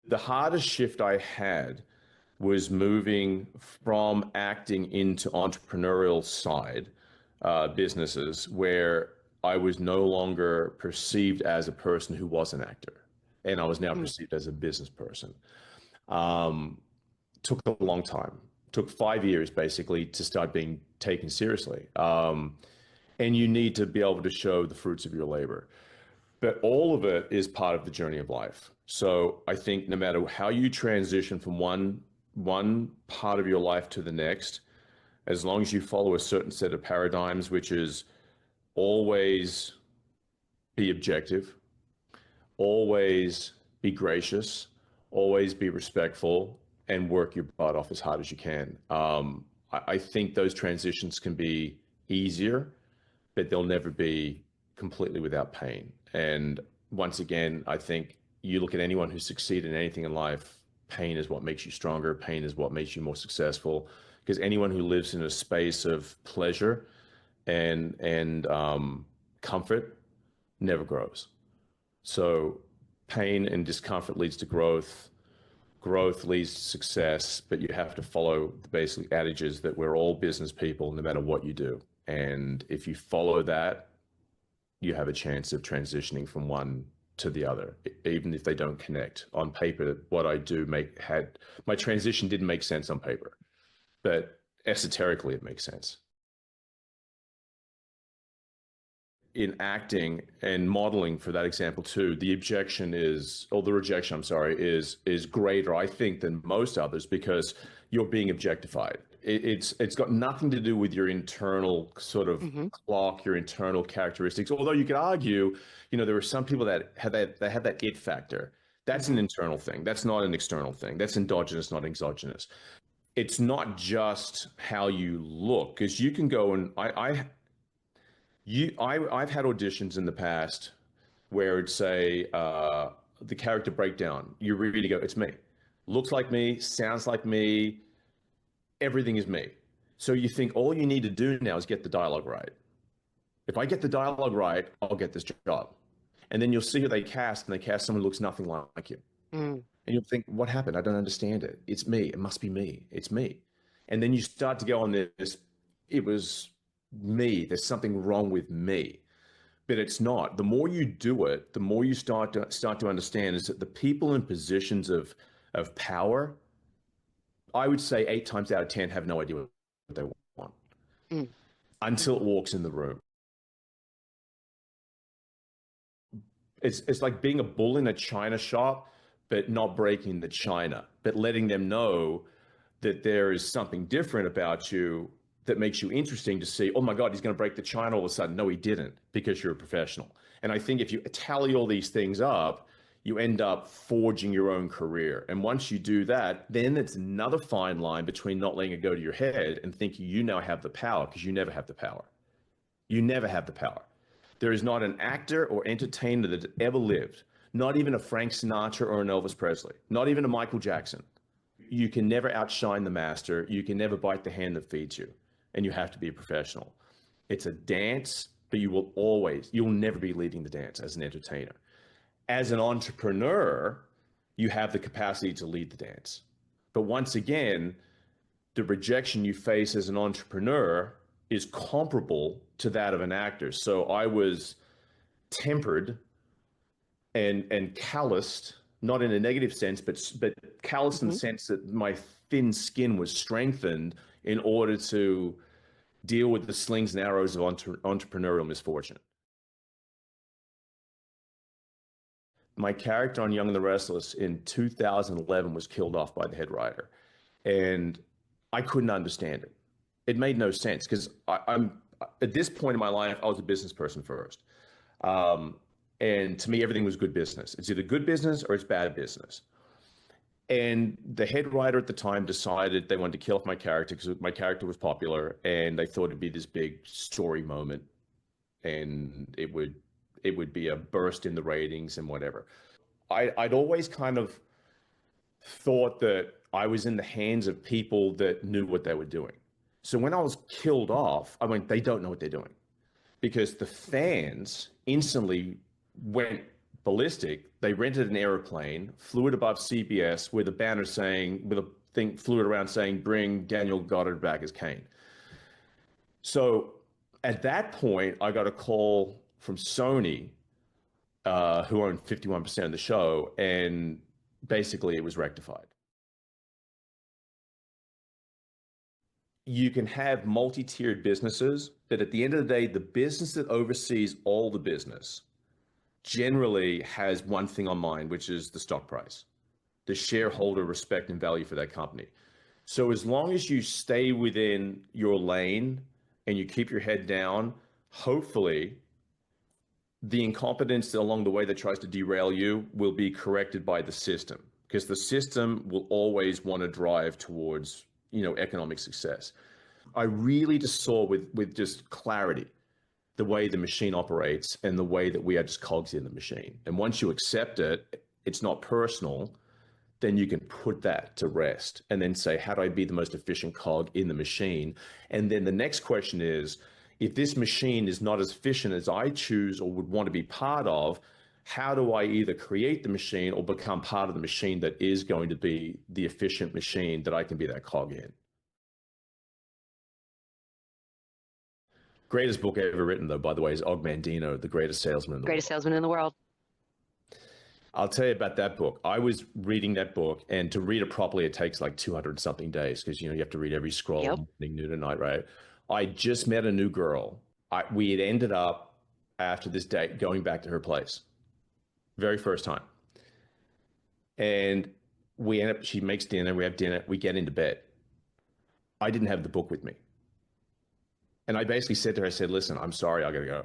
The hardest shift I had was moving from acting into entrepreneurial side businesses where I was no longer perceived as a person who was an actor, and I was now Mm, perceived as a business person. Um, Took a long time. Took 5 years basically to start being taken seriously. And you need to be able to show the fruits of your labor. But all of it is part of the journey of life. So I think no matter how you transition from one part of your life to the next, as long as you follow a certain set of paradigms, which is always be objective, always be gracious, always be respectful, and work your butt off as hard as you can. I think those transitions can be easier, but they'll never be completely without pain. And once again, I think you look at anyone who's succeeded in anything in life, pain is what makes you stronger. Pain is what makes you more successful. Because anyone who lives in a space of pleasure and comfort never grows. So pain and discomfort leads to growth. Growth leads to success, but you have to follow the basic adages that we're all business people no matter what you do. And if you follow that, you have a chance of transitioning from one to the other, even if they don't connect. On paper, what I do had my transition didn't make sense on paper, but esoterically it makes sense. In acting and modeling, for that example too, the objection is, or the rejection, I'm sorry, is greater, I think, than most others because you're being objectified. It's got nothing to do with your internal sort of hmm clock, your internal characteristics. Although you could argue, there are some people that have that it factor. That's an hmm internal thing. That's not an external thing. That's endogenous, not exogenous. It's not just how you look, because you can go and I've had auditions in the past where it'd say the character breakdown. You really go, it's me. Looks like me, sounds like me, everything is me. So you think all you need to do now is get the dialogue right. If I get the dialogue right, I'll get this job. And then you'll see who they cast, and they cast someone who looks nothing like you. mm And you'll think, what happened? I don't understand it. It's me. It must be me. It's me. And then you start to go on this, it was me. There's something wrong with me, but it's not. The more you do it, the more you start to understand is that the people in positions of power, I would say 8 times out of 10 have no idea what they want mm until it walks in the room. It's like being a bull in a china shop, but not breaking the china, but letting them know that there is something different about you that makes you interesting to see, oh my God, he's going to break the china all of a sudden. No, he didn't, because you're a professional. And I think if you tally all these things up, you end up forging your own career. And once you do that, then it's another fine line between not letting it go to your head and thinking you now have the power, because you never have the power. You never have the power. There is not an actor or entertainer that ever lived, not even a Frank Sinatra or an Elvis Presley, not even a Michael Jackson. You can never outshine the master. You can never bite the hand that feeds you. And you have to be a professional. It's a dance, but you'll never be leading the dance as an entertainer. As an entrepreneur, you have the capacity to lead the dance. But once again, the rejection you face as an entrepreneur is comparable to that of an actor. So I was tempered and calloused, not in a negative sense, but calloused in the hmm sense that my thin skin was strengthened in order to deal with the slings and arrows of entrepreneurial misfortune. My character on Young and the Restless in 2011 was killed off by the head writer, and I couldn't understand it. It made no sense because I'm at this point in my life, I was a business person first. Um, and to me, everything was good business. It's either good business or it's bad business. And the head writer at the time decided they wanted to kill off my character because my character was popular, and they thought it'd be this big story moment, and it would be a burst in the ratings and whatever. I'd always kind of thought that I was in the hands of people that knew what they were doing. So when I was killed off, I went, they don't know what they're doing, because the fans instantly went ballistic, they rented an airplane, flew it above CBS with a banner saying, with a thing, flew it around saying, bring Daniel Goddard back as Kane. So at that point, I got a call from Sony, who owned 51% of the show, and basically it was rectified. You can have multi-tiered businesses, but at the end of the day, the business that oversees all the business generally has one thing on mind, which is the stock price, the shareholder respect and value for that company. So as long as you stay within your lane and you keep your head down, hopefully the incompetence along the way that tries to derail you will be corrected by the system, because the system will always want to drive towards, economic success. I really just saw with just clarity the way the machine operates and the way that we are just cogs in the machine. And once you accept it, it's not personal, then you can put that to rest and then say, how do I be the most efficient cog in the machine? And then the next question is, if this machine is not as efficient as I choose or would want to be part of, how do I either create the machine or become part of the machine that is going to be the efficient machine that I can be that cog in? Greatest book ever written, though, by the way, is Og Mandino, The Greatest Salesman in the World. Greatest salesman in the world. I'll tell you about that book. I was reading that book, and to read it properly, it takes like 200 something days, because you have to read every scroll, Yep. morning, noon, and night, right? I just met a new girl. We had ended up after this date going back to her place, very first time, and we end up. She makes dinner. We have dinner. We get into bed. I didn't have the book with me, and I basically said to her, I said, "Listen, I'm sorry, I gotta go."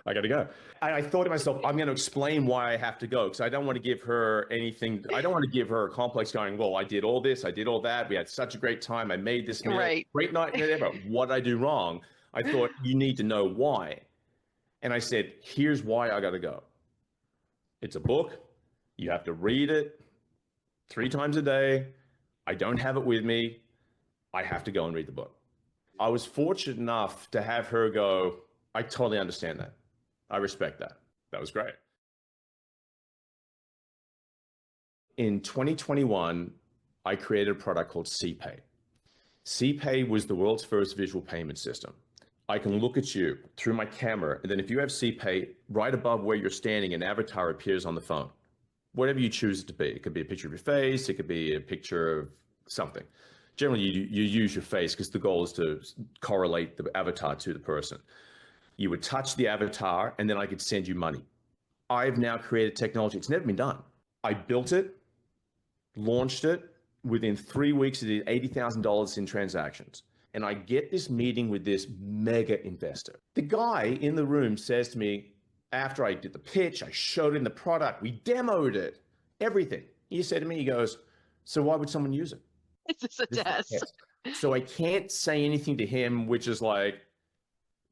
I got to go. I thought to myself, I'm going to explain why I have to go, because I don't want to give her anything. I don't want to give her a complex going, well, I did all this, I did all that. We had such a great time. I made this meal. Right. Great night, whatever. What did I do wrong? I thought you need to know why. And I said, here's why I got to go. It's a book. You have to read it 3 times a day. I don't have it with me. I have to go and read the book. I was fortunate enough to have her go, I totally understand that. I respect that. That was great. In 2021, I created a product called CPay. CPay was the world's first visual payment system. I can look at you through my camera, and then if you have CPay, right above where you're standing, an avatar appears on the phone. Whatever you choose it to be. It could be a picture of your face. It could be a picture of something. Generally, you use your face because the goal is to correlate the avatar to the person. You would touch the avatar, and then I could send you money. I've now created technology. It's never been done. I built it, launched it. Within 3 weeks, it did $80,000 in transactions. And I get this meeting with this mega investor. The guy in the room says to me, after I did the pitch, I showed him the product, we demoed it, everything. He said to me, he goes, so why would someone use it? It's just a test. So I can't say anything to him, which is like,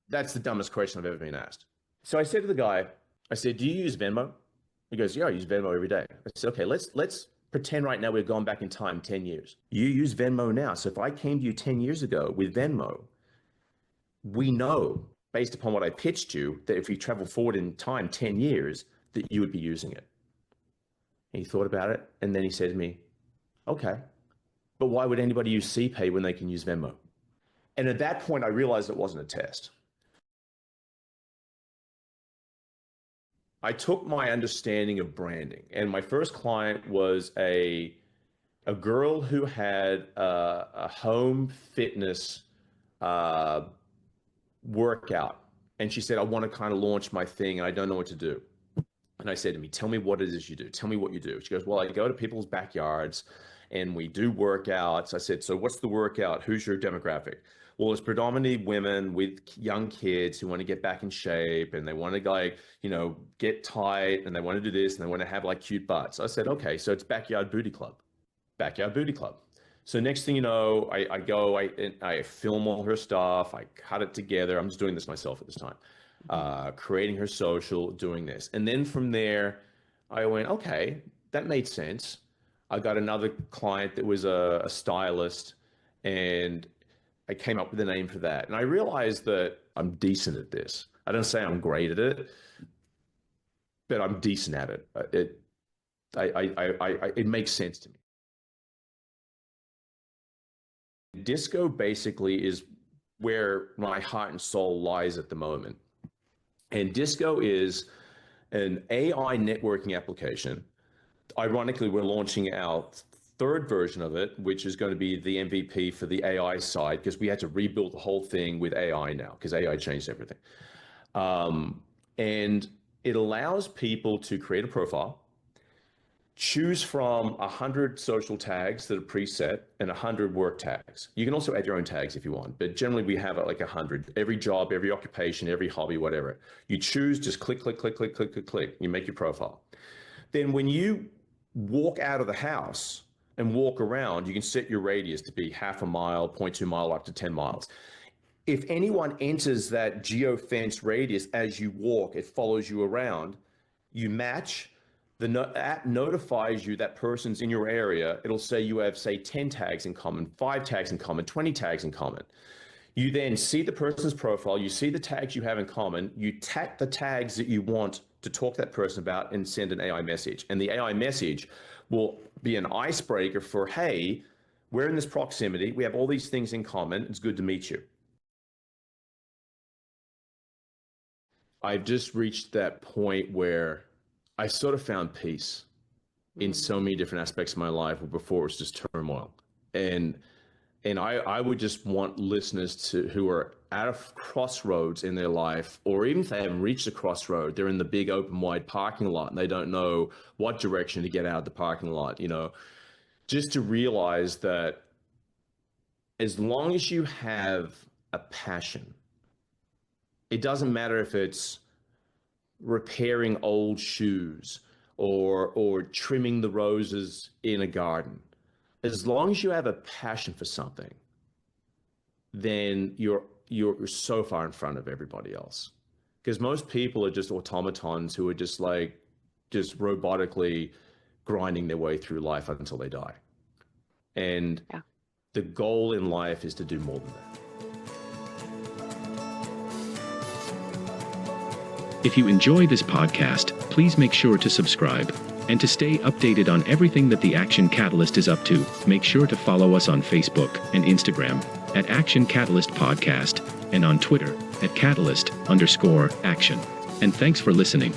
that's the dumbest question I've ever been asked. So I said to the guy, I said, do you use Venmo? He goes, yeah, I use Venmo every day. I said, okay, let's pretend right now we've gone back in time 10 years. You use Venmo now. So if I came to you 10 years ago with Venmo, we know, based upon what I pitched you, that if you travel forward in time 10 years, that you would be using it. And he thought about it, and then he said to me, okay, but why would anybody use CPay when they can use Venmo? And at that point, I realized it wasn't a test. I took my understanding of branding, and my first client was a girl who had a home fitness workout, and she said, I want to kind of launch my thing, and I don't know what to do. And I said to me, tell me what it is you do. Tell me what you do. She goes, well, I go to people's backyards, and we do workouts. I said, so what's the workout? Who's your demographic? Well, it's predominantly women with young kids who want to get back in shape, and they want to get tight, and they want to do this, and they want to have like cute butts. I said, okay, so it's backyard booty club. So next thing you know, I go, I film all her stuff. I cut it together. I'm just doing this myself at this time, creating her social, doing this. And then from there, I went, okay, that made sense. I got another client that was a stylist, and I came up with a name for that. And I realized that I'm decent at this. I don't say I'm great at it, but I'm decent at it. It makes sense to me. Disco basically is where my heart and soul lies at the moment. And Disco is an AI networking application. Ironically, we're launching our third version of it, which is going to be the MVP for the AI side, because we had to rebuild the whole thing with AI now, because AI changed everything. And it allows people to create a profile, choose from 100 social tags that are preset and 100 work tags. You can also add your own tags if you want, but generally we have like 100. Every job, every occupation, every hobby, whatever. You choose, just click, click, click, click, click, click, click. You make your profile. Then when you walk out of the house and walk around, you can set your radius to be half a mile, 0.2 mile, up to 10 miles. If anyone enters that geofence radius as you walk, it follows you around, you match. The app notifies you that person's in your area. It'll say you have, say, 10 tags in common, 5 tags in common, 20 tags in common. You then see the person's profile, you see the tags you have in common, you tap the tags that you want to talk to that person about and send an AI message. And the AI message will be an icebreaker for, hey, we're in this proximity, we have all these things in common, it's good to meet you. I've just reached that point where I sort of found peace in so many different aspects of my life, where before it was just turmoil. And I would just want listeners who are at a crossroads in their life, or even if they haven't reached a crossroad, they're in the big open wide parking lot and they don't know what direction to get out of the parking lot, just to realize that as long as you have a passion, it doesn't matter if it's repairing old shoes or trimming the roses in a garden. As long as you have a passion for something, then you're so far in front of everybody else. Because most people are just automatons who are just robotically grinding their way through life until they die. And the goal in life is to do more than that. If you enjoy this podcast, please make sure to subscribe. And to stay updated on everything that the Action Catalyst is up to, make sure to follow us on Facebook and Instagram at Action Catalyst Podcast and on Twitter at Catalyst_Action. And thanks for listening.